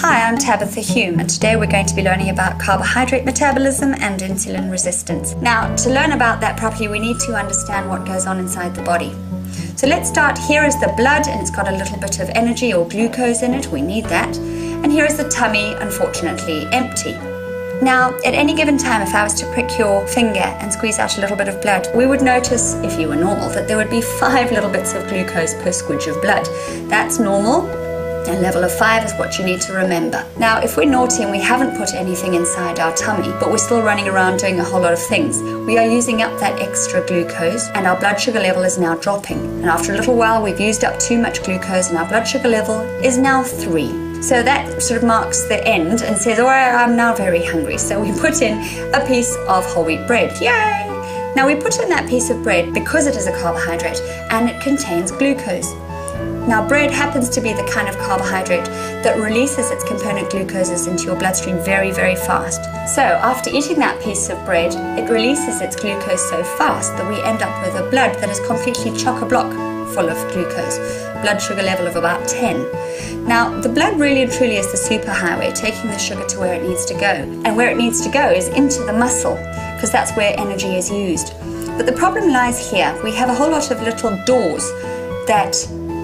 Hi, I'm Tabitha Hume, and today we're going to be learning about carbohydrate metabolism and insulin resistance. Now, to learn about that properly, we need to understand what goes on inside the body. So let's start. Here is the blood, and it's got a little bit of energy or glucose in it. We need that. And here is the tummy, unfortunately, empty. Now, at any given time, if I was to prick your finger and squeeze out a little bit of blood, we would notice, if you were normal, that there would be 5 little bits of glucose per squidge of blood. That's normal. A level of 5 is what you need to remember. Now, if we're naughty and we haven't put anything inside our tummy, but we're still running around doing a whole lot of things, we are using up that extra glucose and our blood sugar level is now dropping. And after a little while, we've used up too much glucose and our blood sugar level is now 3. So that sort of marks the end and says, oh, I'm now very hungry. So we put in a piece of whole wheat bread. Yay! Now we put in that piece of bread because it is a carbohydrate and it contains glucose. Now, bread happens to be the kind of carbohydrate that releases its component glucoses into your bloodstream very, very fast. So, after eating that piece of bread, it releases its glucose so fast that we end up with a blood that is completely chock-a-block full of glucose, blood sugar level of about 10. Now, the blood really and truly is the superhighway, taking the sugar to where it needs to go. And where it needs to go is into the muscle, because that's where energy is used. But the problem lies here. We have a whole lot of little doors that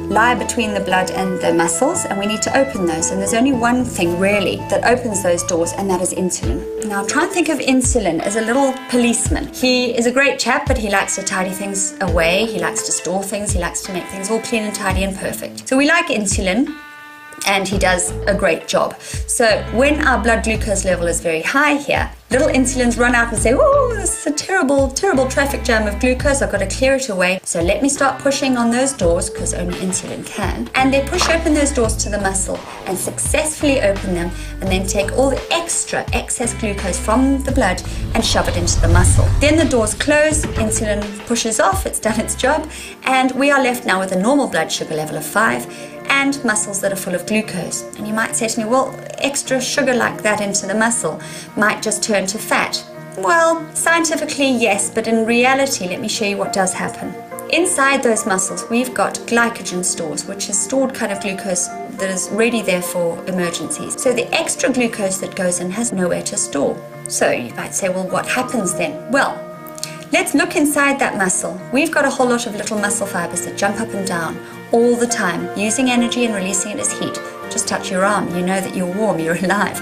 lie between the blood and the muscles, and we need to open those, and there's only one thing really that opens those doors, and that is insulin. Now try and think of insulin as a little policeman. He is a great chap, but he likes to tidy things away, he likes to store things, he likes to make things all clean and tidy and perfect. So we like insulin, and he does a great job. So when our blood glucose level is very high here, little insulins run out and say, oh, this is a terrible, terrible traffic jam of glucose, I've got to clear it away. So let me start pushing on those doors, because only insulin can. And they push open those doors to the muscle and successfully open them, and then take all the excess glucose from the blood and shove it into the muscle. Then the doors close, insulin pushes off, it's done its job, and we are left now with a normal blood sugar level of 5 and muscles that are full of glucose. And you might say to me, well, extra sugar like that into the muscle might just turn to fat. Well, scientifically, yes, but in reality, let me show you what does happen. Inside those muscles, we've got glycogen stores, which is stored kind of glucose that is ready there for emergencies. So the extra glucose that goes in has nowhere to store. So you might say, well, what happens then? Well, let's look inside that muscle. We've got a whole lot of little muscle fibers that jump up and down all the time, using energy and releasing it as heat. Just touch your arm, you know that you're warm, you're alive.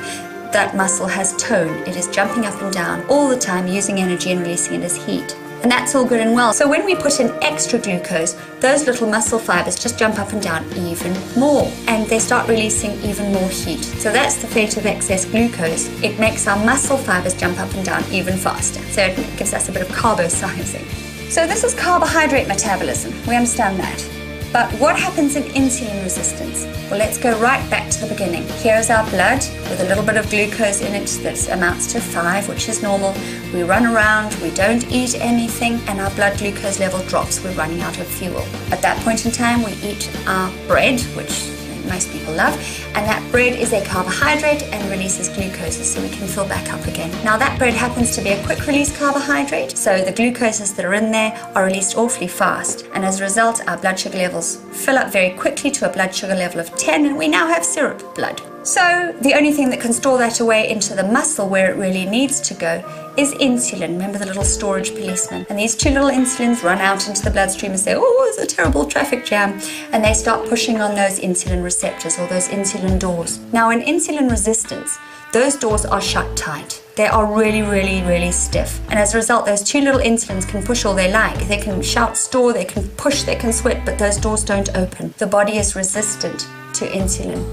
That muscle has tone. It is jumping up and down all the time, using energy and releasing it as heat. And that's all good and well. So when we put in extra glucose, those little muscle fibers just jump up and down even more, and they start releasing even more heat. So that's the fate of excess glucose. It makes our muscle fibers jump up and down even faster. So it gives us a bit of carbo-sizing. So this is carbohydrate metabolism. We understand that. But what happens in insulin resistance? Well, let's go right back to the beginning. Here is our blood with a little bit of glucose in it that amounts to 5, which is normal. We run around, we don't eat anything, and our blood glucose level drops. We're running out of fuel. At that point in time, we eat our bread, which most people love, and that bread is a carbohydrate and releases glucoses, so we can fill back up again. Now that bread happens to be a quick release carbohydrate, so the glucoses that are in there are released awfully fast, and as a result our blood sugar levels fill up very quickly to a blood sugar level of 10, and we now have syrup blood. So the only thing that can store that away into the muscle where it really needs to go is insulin. Remember the little storage policeman? And these 2 little insulins run out into the bloodstream and say, oh, it's a terrible traffic jam. And they start pushing on those insulin receptors or those insulin doors. Now in insulin resistance, those doors are shut tight. They are really, really, really stiff. And as a result, those 2 little insulins can push all they like. They can shout store, they can push, they can sweat, but those doors don't open. The body is resistant to insulin.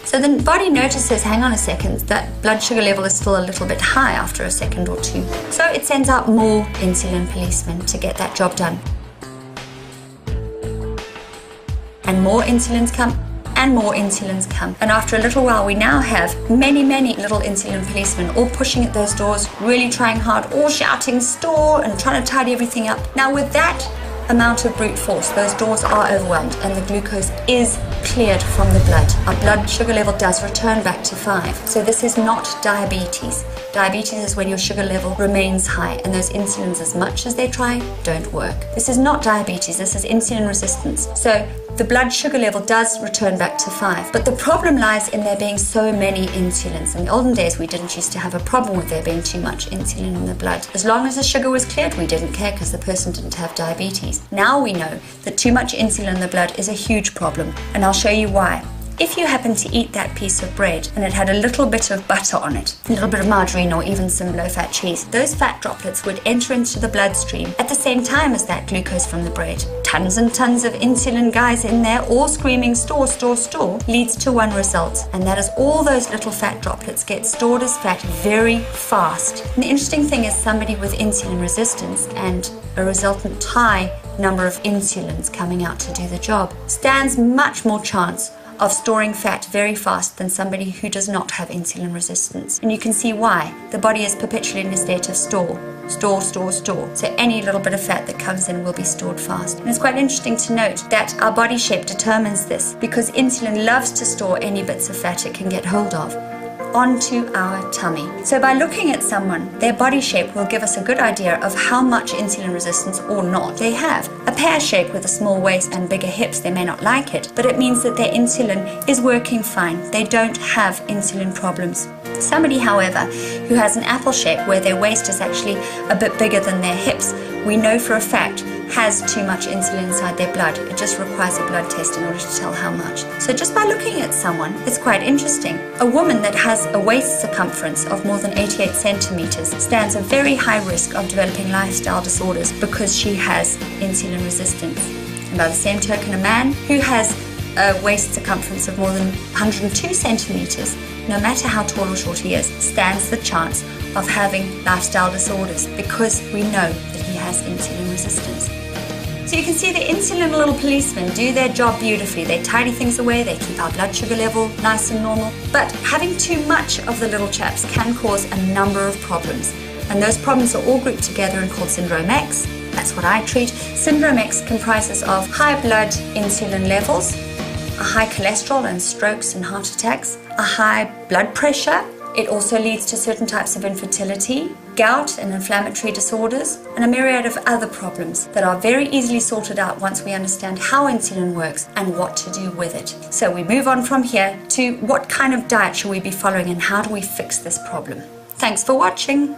So the body notices, hang on a second, that blood sugar level is still a little bit high after a second or 2. So it sends out more insulin policemen to get that job done. And more insulins come, and more insulins come. And after a little while, we now have many, many little insulin policemen all pushing at those doors, really trying hard, all shouting store and trying to tidy everything up. Now with that amount of brute force, those doors are overwhelmed and the glucose is cleared from the blood. Our blood sugar level does return back to 5. So this is not diabetes. Diabetes is when your sugar level remains high and those insulins, as much as they try, don't work. This is not diabetes, this is insulin resistance. So the blood sugar level does return back to 5. But the problem lies in there being so many insulins. In the olden days, we didn't used to have a problem with there being too much insulin in the blood. As long as the sugar was cleared, we didn't care because the person didn't have diabetes. Now we know that too much insulin in the blood is a huge problem, and I'll show you why. If you happen to eat that piece of bread and it had a little bit of butter on it, a little bit of margarine or even some low-fat cheese, those fat droplets would enter into the bloodstream at the same time as that glucose from the bread. Tons and tons of insulin guys in there, all screaming store, store, store, leads to one result, and that is all those little fat droplets get stored as fat very fast. And the interesting thing is somebody with insulin resistance and a resultant high number of insulins coming out to do the job stands much more chance of storing fat very fast than somebody who does not have insulin resistance. And you can see why. The body is perpetually in a state of store. Store, store, store. So any little bit of fat that comes in will be stored fast. And it's quite interesting to note that our body shape determines this, because insulin loves to store any bits of fat it can get hold of onto our tummy. So by looking at someone, their body shape will give us a good idea of how much insulin resistance or not they have. A pear shape with a small waist and bigger hips, they may not like it, but it means that their insulin is working fine. They don't have insulin problems. Somebody, however, who has an apple shape where their waist is actually a bit bigger than their hips, we know for a fact has too much insulin inside their blood. It just requires a blood test in order to tell how much. So just by looking at someone, it's quite interesting. A woman that has a waist circumference of more than 88 centimeters stands a very high risk of developing lifestyle disorders because she has insulin resistance. And by the same token, a man who has a waist circumference of more than 102 centimeters, no matter how tall or short he is, stands the chance of having lifestyle disorders because we know that he has insulin resistance. So you can see the insulin little policemen do their job beautifully. They tidy things away, they keep our blood sugar level nice and normal. But having too much of the little chaps can cause a number of problems. And those problems are all grouped together and called Syndrome X. That's what I treat. Syndrome X comprises of high blood insulin levels, a high cholesterol and strokes and heart attacks, a high blood pressure. It also leads to certain types of infertility, gout and inflammatory disorders, and a myriad of other problems that are very easily sorted out once we understand how insulin works and what to do with it. So we move on from here to what kind of diet should we be following and how do we fix this problem. Thanks for watching.